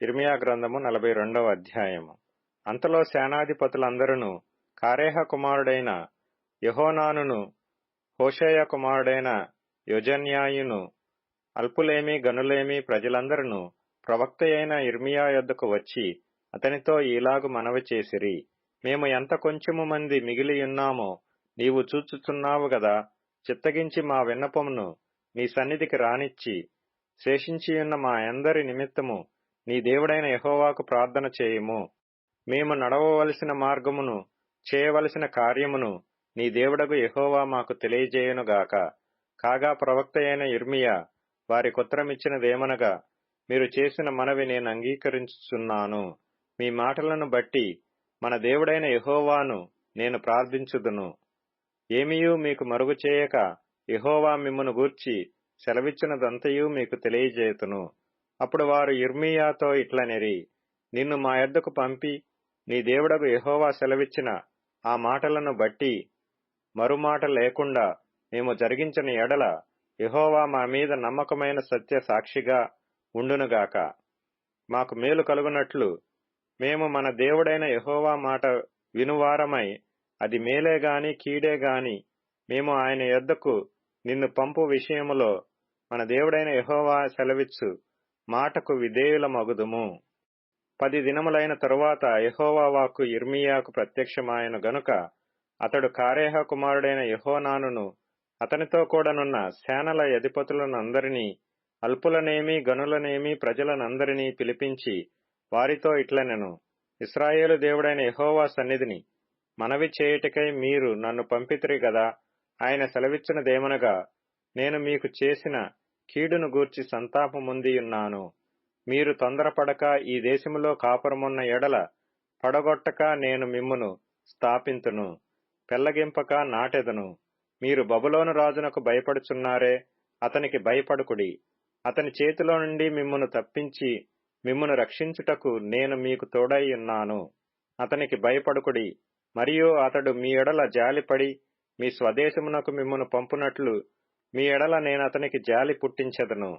యిర్మీయా గ్రంథము 42వ అధ్యాయము. అంతలో సేనాధిపతులందరును కారేహ కుమారుడైన యెహోనానును హోషేయ కుమారుడైన యొజన్యాయును అల్పులేమి గనులేమి ప్రజలందరును ప్రవక్తయైన యిర్మీయా యొద్దకు వచ్చి అతనితో ఈలాగు మనవి చేసిరి. మేము ఎంత కొంచెము మంది మిగిలియున్నామో నీవు చూచుచున్నావు గదా, చిత్తగించి మా విన్నపమును నీ సన్నిధికి రానిచ్చి శేషించియున్న మా అందరి నిమిత్తము నీ దేవుడైన యెహోవాకు ప్రార్థన చేయుము. మేము నడవవలసిన మార్గమును చేయవలసిన కార్యమును నీ దేవుడగు యెహోవా మాకు తెలియజేయునుగాక. కాగా ప్రవక్తయైన యిర్మీయా వారికుత్తరమిచ్చినదేమనగా, మీరు చేసిన మనవి నేను అంగీకరించుచున్నాను. మీ మాటలను బట్టి మన దేవుడైన యెహోవాను నేను ప్రార్థించుదును. ఏమియూ మీకు మరుగు చేయక యెహోవా మిమ్మును గూర్చి సెలవిచ్చినదంతయూ మీకు తెలియజేతును. అప్పుడు వారు యిర్మీయాతో ఇట్లనిరి, నిన్ను మా యొద్దకు పంపి నీ దేవుడగు యెహోవా సెలవిచ్చిన ఆ మాటలను బట్టి మరుమాట లేకుండా మేము జరిగించిన ఎడల యెహోవా మా మీద నమ్మకమైన సత్య సాక్షిగా ఉండునుగాక. మాకు మేలు కలుగునట్లు మేము మన దేవుడైన యెహోవా మాట వినువారమై, అది మేలే గాని కీడే గాని మేము ఆయన యొద్దకు నిన్ను పంపు విషయములో మన దేవుడైన యెహోవా సెలవిచ్చు మాటకు విధేయులమగుదుము. 10 దినములైన తరువాత యెహోవా వాక్కు యిర్మీయాకు ప్రత్యక్షమాయెను గనుక అతడు కారేహ కుమారుడైన యెహోనానును అతనితో కూడనున్న సేనల అధిపతులనందరినీ, అల్పులనేమి గనులనేమి ప్రజలనందరినీ పిలిపించి వారితో ఇట్లనెను, ఇశ్రాయేలు దేవుడైన యెహోవా సన్నిధిని మనవి చేయుటకై మీరు నన్ను పంపితిరి గదా. ఆయన సెలవిచ్చినదేమనగా, నేను మీకు చేసిన కీడును గూర్చి సంతాపముందియున్నాను. మీరు తొందరపడక ఈ దేశములో కాపురమున్న ఎడల పడగొట్టక నేను మిమ్మును స్థాపింతును, పెళ్లగింపక నాటెదను. మీరు బబులోను రాజునకు భయపడుచున్నారే, అతనికి భయపడుకుడి. అతని చేతిలో నుండి మిమ్మును తప్పించి మిమ్మును రక్షించుటకు నేను మీకు తోడైయున్నాను. అతనికి భయపడుకుడి. మరియు అతడు మీ ఎడల జాలిపడి మీ స్వదేశమునకు మిమ్మును పంపునట్లు మీ ఎడల నేనతనికి జాలి పుట్టించెదను.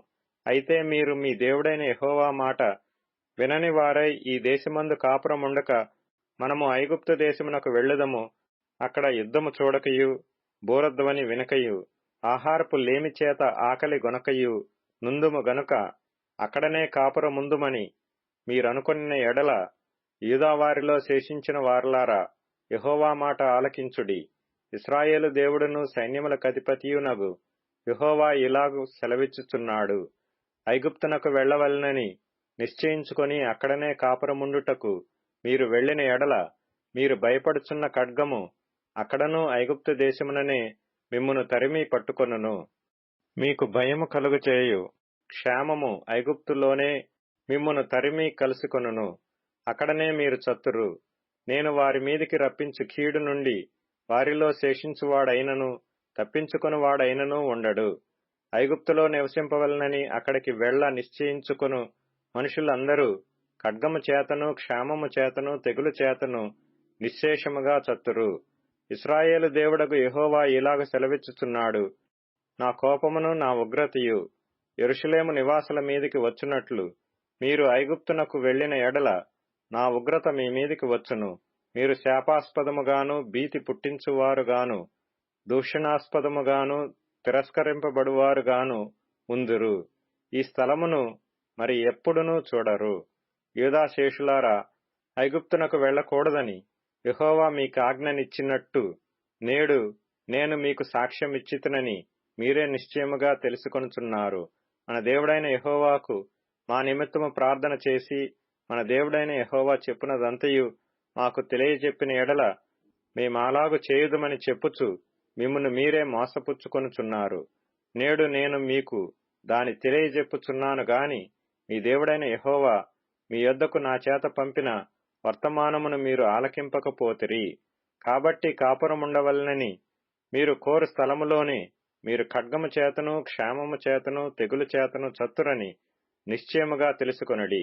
అయితే మీరు మీ దేవుడైన యెహోవా మాట వినని వారై ఈ దేశమందు కాపురముండక మనము ఐగుప్తు దేశమునకు వెళ్ళుదము, అక్కడ యుద్ధము చూడకయు బూరధ్వని వినకయు ఆహారపు లేమి చేత ఆకలి గొనకయు నుందుము గనుక అక్కడనే కాపురముందుమని మీరనుకొనిన ఎడల, యూదావారిలో శేషించిన వారలారా, యెహోవా మాట ఆలకించుడి. ఇశ్రాయేలు దేవుడును సైన్యములకధిపతియునగు యెహోవా ఇలాగు సెలవిచ్చుచున్నాడు, ఐగుప్తునకు వెళ్ళవలెనని నిశ్చయించుకొని అక్కడనే కాపురముండుటకు మీరు వెళ్ళిన ఎడల మీరు భయపడుచున్న ఖడ్గము అక్కడనూ ఐగుప్తు దేశముననే మిమ్మును తరిమి పట్టుకొనును. మీకు భయము కలుగచేయు క్షామము ఐగుప్తులోనే మిమ్మును తరిమి కలుసుకొనును. అక్కడనే మీరు చత్తురు. నేను వారి మీదికి రప్పించు కీడు నుండి వారిలో శేషించువాడైనను తప్పించుకొనువాడైనను ఉండడు. ఐగుప్తులో నివసింపవలనని అక్కడికి వెళ్ళ నిశ్చయించుకొను మనుషులందరూ ఖడ్గము చేతను క్షామము చేతను తెగులు చేతను నిశ్శేషముగా చత్తురు. ఇశ్రాయేలు దేవుడగు యెహోవా ఇలాగ సెలవిచ్చుచున్నాడు, నా కోపమును నా ఉగ్రతయు యెరూషలేము నివాసుల మీదికి వచ్చునట్లు మీరు ఐగుప్తునకు వెళ్ళిన ఎడల నా ఉగ్రత మీ మీదికి వచ్చును. మీరు శాపాస్పదముగాను భీతి పుట్టించువారుగాను దూషణాస్పదముగాను తిరస్కరింపబడువారుగాను ఉందురు. ఈ స్థలమును మరి ఎప్పుడునూ చూడరు. యూదా శేషులారా, ఐగుప్తునకు వెళ్ళకూడదని యెహోవా మీకాజ్ఞనిచ్చినట్టు నేడు నేను మీకు సాక్ష్యమిచ్చితినని మీరే నిశ్చయముగా తెలుసుకొనుచున్నారు. మన దేవుడైన యెహోవాకు మా నిమిత్తము ప్రార్థన చేసి మన దేవుడైన యెహోవా చెప్పునదంతయు మాకు తెలియజెప్పిన ఎడల మేమాలాగు చేయుదుమని చెప్పుచు మిమ్మును మీరే మోసపుచ్చుకొనుచున్నారు. నేడు నేను మీకు దాని తెలియజెప్పుచున్నాను గాని మీ దేవుడైన యెహోవా మీ యొద్దకు నా చేత పంపిన వర్తమానమును మీరు ఆలకింపకపోతిరి. కాబట్టి కాపురముండవలెనని మీరు కోరు స్థలములోనే మీరు ఖడ్గము చేతను క్షామము చేతను తెగులు చేతను చత్తురని నిశ్చయముగా తెలుసుకొనుడి.